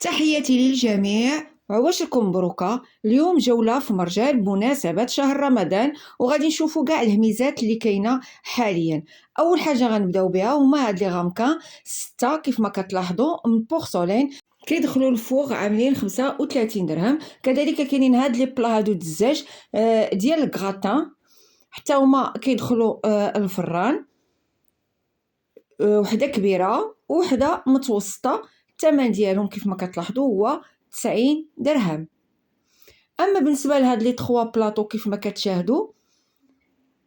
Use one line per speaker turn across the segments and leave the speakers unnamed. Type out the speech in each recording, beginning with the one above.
تحياتي للجميع. عواشركم مبروكة. اليوم جولة في مرجان بمناسبة شهر رمضان، وغادي نشوفوا كاع الهميزات اللي كاينه حاليا. اول حاجه غنبداو بها هما هاد لي غامكان 6 كيف ما كتلاحظوا من بورسولين، كيدخلوا الفوغ عاملين 35 درهم. كذلك كاينين هاد لي بلا هادو دزاج ديال الكغاتان، حتى هما كيدخلوا الفران. وحده كبيره وحده متوسطه. الثمن ديالهم كيف ما كتلاحظوا هو 90 درهم. اما بالنسبه لهاد لي 3 بلاطو كيف ما كتشاهدوا،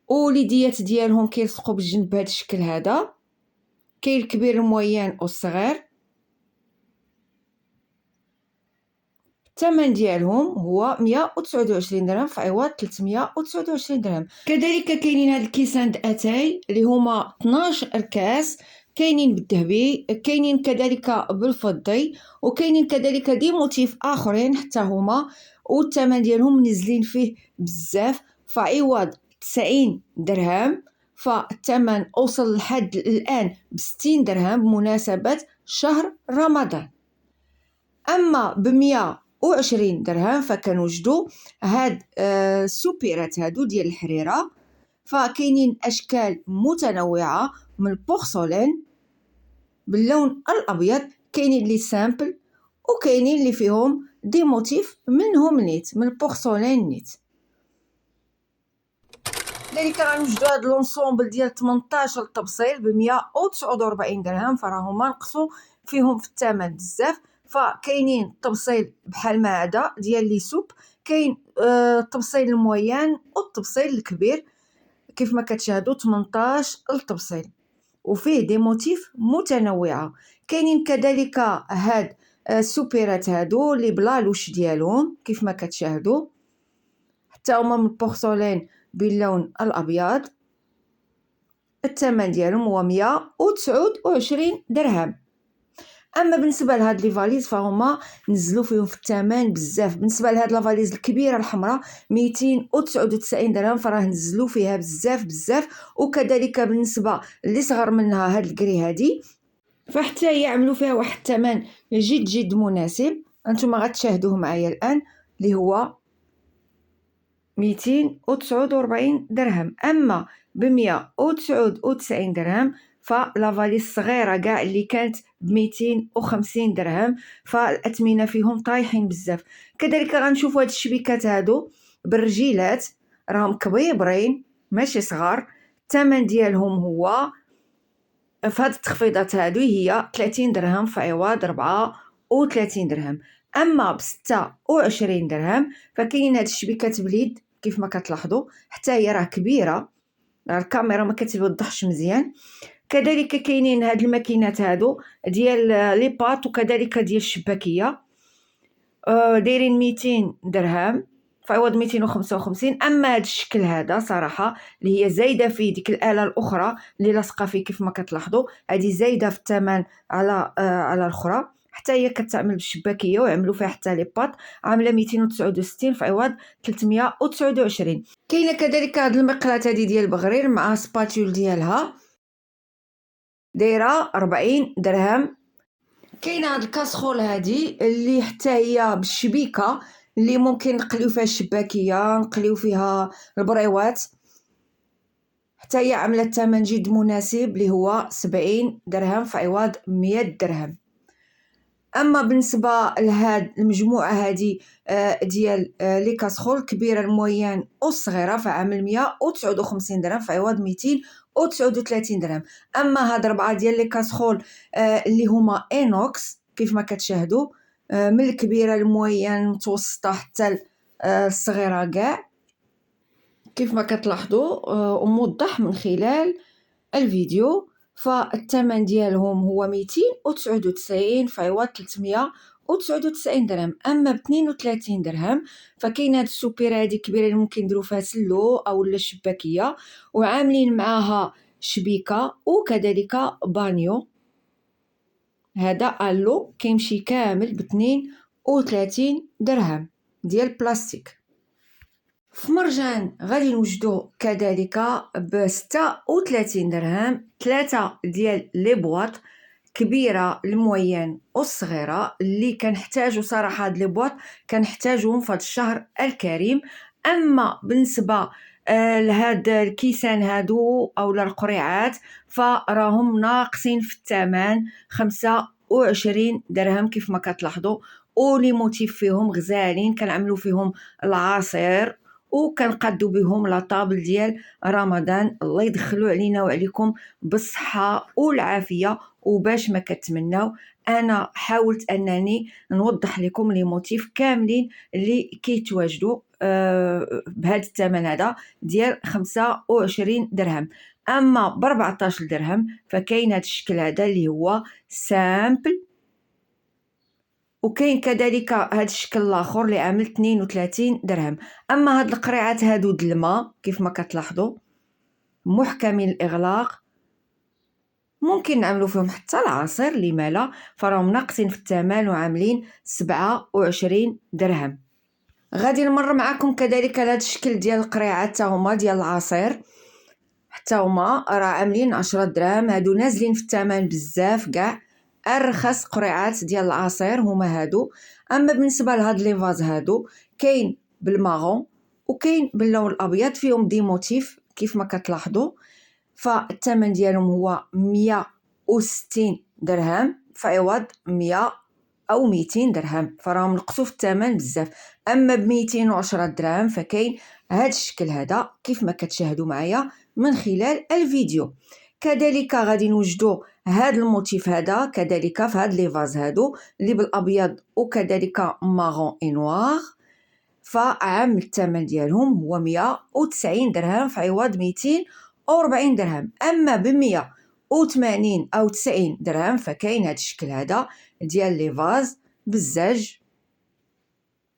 وليديات ديالهم كيلصقوا بالجنب بهذا الشكل هذا. كاين الكبير الموين والصغير. الثمن ديالهم هو 129 درهم في عوض 329 درهم. كذلك كاينين هاد الكيسان اتاي اللي هما 12 كاس، كاينين بالذهبي، كاينين كذلك بالفضي، وكاينين كذلك دي موتيف اخرين حتى هما، والثمن ديالهم نزلين فيه بزاف. فعوض 90 درهم فالثمن اوصل لحد الان ب 60 درهم بمناسبة شهر رمضان. اما ب 120 درهم فكنوجدوا هاد السوبيرات هادو ديال الحريرة. فكاينين اشكال متنوعة من البورسولين باللون الابيض، كاينين لي سامبل وكاينين اللي فيهم دي موتيف منهم نيت من البورسولين نيت. كذلك غنوجدوا هاد لونسومبل ديال 18 طبسيل ب 149 درهم، فراهما نقصوا فيهم في الثمن بزاف. فكاينين طبسيل بحال ما هذا ديال لي سوب، كاين الطبسيل المويان والطبسيل الكبير كيف ما كتشاهدوا 18 الطبسيل، وفيه دي موتيف متنوعه. كاينين كذلك هاد السوبيرات هادو اللي بلا لوش ديالهم كيف ما كتشاهدوا، حتى هما من البورسولين باللون الابيض. الثمن ديالهم هو 129 درهم. اما بالنسبه لهاد لي فاليز فهما نزلوا فيهم في الثمن بزاف. بالنسبه لهاد لا فاليز الكبيره الحمراء 299 درهم، فراه نزلوا فيها بزاف بزاف. وكذلك بالنسبه اللي صغر منها هاد الكري هادي فحتى هي عملوا فيها واحد الثمن جد جد مناسب، انتم غتشاهدوه معايا الان، اللي هو 249 درهم. اما ب 199 درهم فلا فاليز صغيره كاع اللي كانت ب 250 درهم، فالاثمنه فيهم طايحين بزاف. كذلك غنشوفوا هاد الشبيكات هادو بالرجيلات، راهم كبيبرين ماشي صغار. الثمن ديالهم هو في هاد التخفيضات هادو هي 30 درهم في عوض 34 درهم. اما ب 26 درهم فكاين هاد الشبيكات باليد كيف ما كتلاحظوا، حتى هي راه كبيره، الكاميرا ما كتوضحش مزيان. كذلك كاينين هاد الماكينات هادو ديال لي بات وكذلك ديال الشباكيه، دايرين 200 درهم في عوض 255. اما هاد الشكل هذا صراحه اللي هي زايده في ديك الاله الاخرى اللي لاصقه فيه كيف ما كتلاحظوا، هذه زايده في الثمن على الاخرى، حتى هي كتعمل بالشباكيه وعملوا فيها حتى لي بات، عامله 269 في عوض 329. كاينه كذلك هاد المقلات هذه ديال البغرير مع سباتول ديالها دايره 40 درهم. كاينه هاد الكاسخول هادي اللي حتى هي بالشبيكه اللي ممكن نقليو فيها الشباكيه، نقليو فيها البريوات، حتى هي عامله الثمن جد مناسب اللي هو 70 درهم في عوض 100 درهم. اما بالنسبه لهاد المجموعه هذه ديال لي كاسخول الكبيره المويان والصغيره فعامل 159 درهم في عوض 239 درهم. اما هاد 4 ديال لي كاسخول اللي هما انوكس كيف ما كتشاهدوا، من الكبيره المويان المتوسطه حتى الصغيره كاع كيف ما كتلاحظوا وموضح من خلال الفيديو، فالثمن ديالهم هو 299 في عوض 399 درهم. اما ب 32 درهم فكاين هاد السوبيره هادي كبيره اللي ممكن نديرو فيها سلو او لا شباكيه، وعاملين معاها شبيكه وكذلك بانيو. هذا الو كيمشي كامل ب 32 درهم ديال بلاستيك. في مرجان غادي نوجدو كذلك ب 36 درهم 3 ديال لي بواط. كبيره الموين والصغيره اللي كنحتاجو صراحه هاد لي بواط كنحتاجوهم في هاد الشهر الكريم. اما بالنسبه لهاد الكيسان هادو او القريعات فراهم ناقصين في الثمن 25 درهم كيف ما كتلاحظوا، ولي موتيف فيهم غزالين، كنعملوا فيهم العصير وكنقادو بهم لاطابل ديال رمضان. الله يدخلوا علينا وعليكم بالصحه والعافيه. وباش ما كتمناو انا حاولت انني نوضح لكم لي موتيف كاملين اللي كيتواجدوا بهذا الثمن هذا ديال 25 درهم. اما ب 14 درهم فكاين هذا الشكل هذا اللي هو سامبل، وكاين كذلك هذا الشكل الاخر اللي عامل 32 درهم. اما هاد القريعات هادو د الماء كيف ما كتلاحظوا محكمين الاغلاق، ممكن نعملوا فيهم حتى العصير لما لا، فراهم ناقصين في الثمن وعاملين 27 درهم. غادي نمر معكم كذلك هذا الشكل ديال القريعات حتى هما ديال العصير، حتى هما راه عاملين 10 درهم. هادو نازلين في الثمن بزاف، كاع ارخص قريعات ديال العصير هما هادو. اما بالنسبه لهاد لي فاز هادو كاين بالماغون وكاين باللون الابيض فيهم دي موتيف كيف ما كتلاحظوا، فالثمن ديالهم هو 160 درهم في عوض 100 او 200 درهم، فراهم نقصوا في الثمن بزاف. اما ب 210 درهم فكاين هذا الشكل هذا كيف ما كتشاهدوا معايا من خلال الفيديو. كذلك غادي نوجدوا هذا الموتيف هذا كذلك في هاد لي فاز هادو اللي بالابيض وكذلك مارون اي نوار، فعام الثمن ديالهم هو 190 درهم في عوض 240 درهم. اما ب 180 او 90 درهم فكاين هذا الشكل هذا ديال لي فاز بالزاج.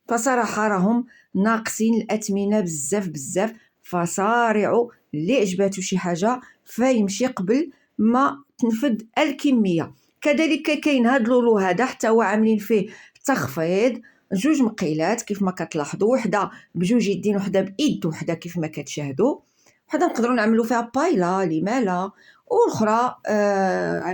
فصراحه راهم ناقصين الاثمنه بزاف بزاف، فصارعوا اللي عجباتو شي حاجه فيمشي قبل ما تنفد الكميه. كذلك كاين هاد لولو هذا حتى هو عاملين فيه تخفيض، جوج مقيلات كيف ما كتلاحظوا، وحده بجوج يدين وحده بايد وحده كيف ما كتشاهدوا، وحده نقدروا نعملوا فيها بايلا لما لا، والاخرى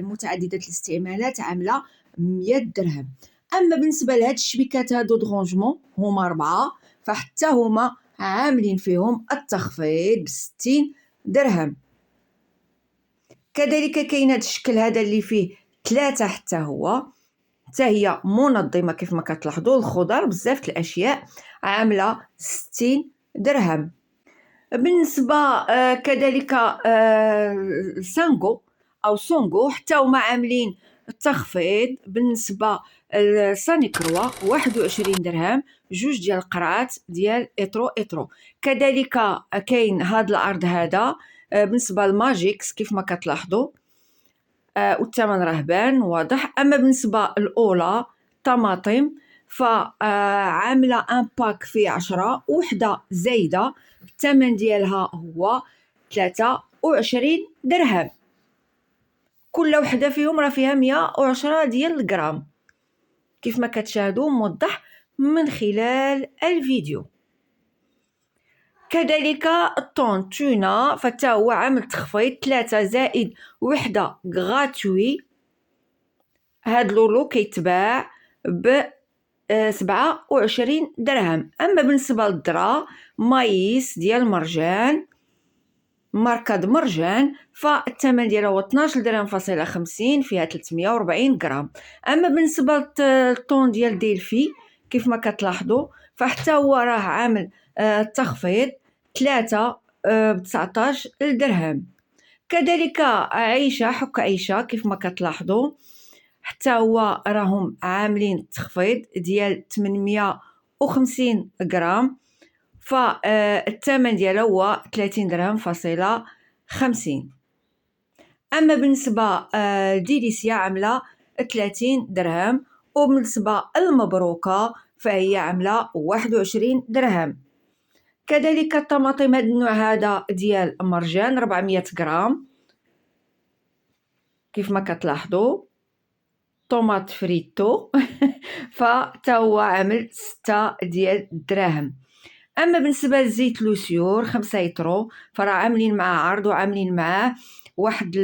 متعدده الاستعمالات عامله 100 درهم. اما بالنسبه لهاد الشبيكات هادو درونجمون هما 4 فحتى هما عاملين فيهم التخفيض ب 60 درهم. كذلك كاين هاد الشكل هذا اللي فيه 3 حتى هو، حتى هي منظمه كيف ما كتلاحظوا، الخضر بزاف الاشياء عامله 60 درهم. بالنسبه كذلك سانغو او سونغو حتى هما عاملين التخفيض. بالنسبه لسانيكروا 21 درهم، جوج ديال القرعات ديال اترو. كذلك كاين هذا العرض هذا بالنسبه لماجيكس كيف ما كتلاحظوا والثمن راه بان واضح. اما بالنسبه الاولى طماطم فعامله ان باك فيه 10 وحده زايده، الثمن ديالها هو 23 درهم. كل وحده فيهم راه فيها 110 ديال الغرام كيف ما كتشاهدوا موضح من خلال الفيديو. كذلك الطون تونه فتا هو عامل تخفيض 3 زائد وحده غراتوي. هاد لولو كيتباع ب 27 درهم. اما بالنسبه للذره مايس ديال مرجان ماركه مرجان فالثمن ديالها هو 12 درهم فاصله 50 فيها 340 غرام. اما بالنسبه للطون ديال ديلفي كيف ما كتلاحظوا فحتى هو راه عامل تخفيض 3 ب 19 درهم. كذلك عيشه حك عيشه كيف ما كتلاحظوا حتى هو راهم عاملين تخفيض ديال 850 غرام، فالثمن ديالها هو 30 درهم فاصله 50. اما بالنسبه لديليسيا عامله 30 درهم، وبالنسبه المبروكه فهي عامله 21 درهم. كذلك الطماطم هذا النوع هذا ديال مرجان 400 غرام كيف ما كتلاحظوا، طوماط فريتو فتا هو عامل 6 ديال الدراهم. اما بالنسبه لزيت لوسيور 5 يترو فراه عاملين معاه عرض وعاملين معاه واحد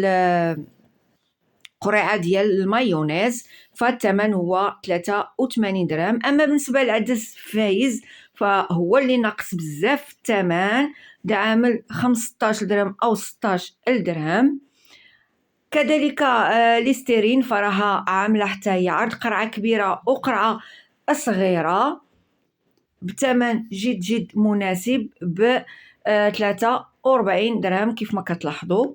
قرعة ديال المايونيز، فالثمن هو 83 درهم. أما بالنسبة للعدس فايز فهو اللي ناقص بزاف في الثمن، دا عامل 15 درهم أو 16 درهم. كذلك ليستيرين فراها عاملة حتى هي عرض قرعة كبيرة وقرعة صغيرة بثمن جد مناسب ب 43 درهم كيف ما كتلاحظوا،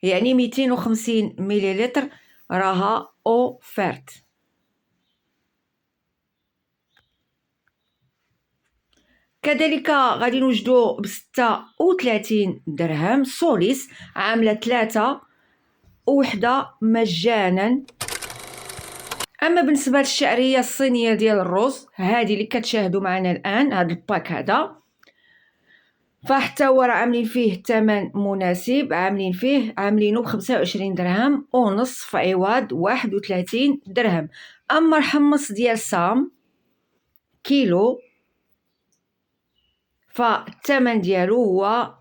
يعني 250 مليلتر راها اوفرت. كذلك غادي نوجدو ب 36 درهم سوليس عاملة 3 وحدة مجانا. اما بالنسبه للشعريه الصينيه ديال الرز هذه اللي كتشاهدوا معنا الان، هذا الباك هذا فحتى هو راه عاملين فيه ثمن مناسب، عاملينه ب 25 درهم ونص في عوض 31 درهم. اما الحمص ديال سام كيلو فالثمن ديالو هو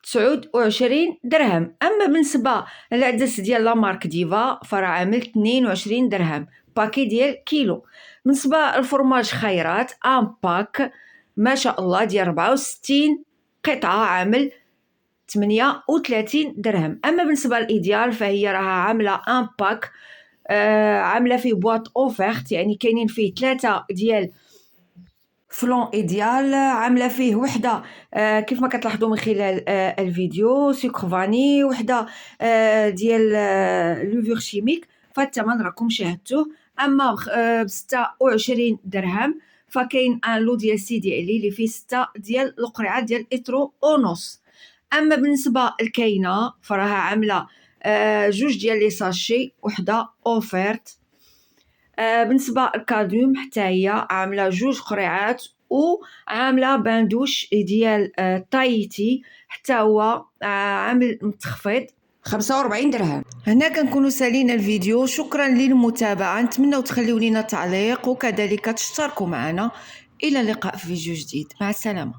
29 درهم. اما بالنسبه للعدس ديال لا مارك ديفا فراه عامل 22 درهم باكي ديال كيلو. بالنسبه للفرماج خيرات ان باك ما شاء الله ديال 64 قطعه عامل 38 درهم. اما بالنسبه للايديال فهي راها عامله ان باك عامله فيه بواط اوفرت، يعني كاينين فيه 3 ديال فلون ايديال، عامله فيه وحده كيف ما كتلاحظوا من خلال الفيديو سكر فاني، وحده ديال لوفور شيميك، فالثمن راكم شاهدتوه. اما ب 26 درهم فكاين ان لو ديال سيدي علي اللي فيه 6 ديال القرعه ديال اترو اونوس. اما بالنسبه للكاينه فراها عامله 2 ديال لي ساشي وحده اوفرت. بالنسبه للكادوم حتى هي عامله 2 قرعات وعامله باندوش ديال تايتي حتى هو عامل متخفض 45 درهم. هنا كنكونوا سالينا الفيديو. شكرا للمتابعه، نتمنوا تخليوا لنا تعليق وكذلك تشتركوا معنا. الى اللقاء في فيديو جديد، مع السلامه.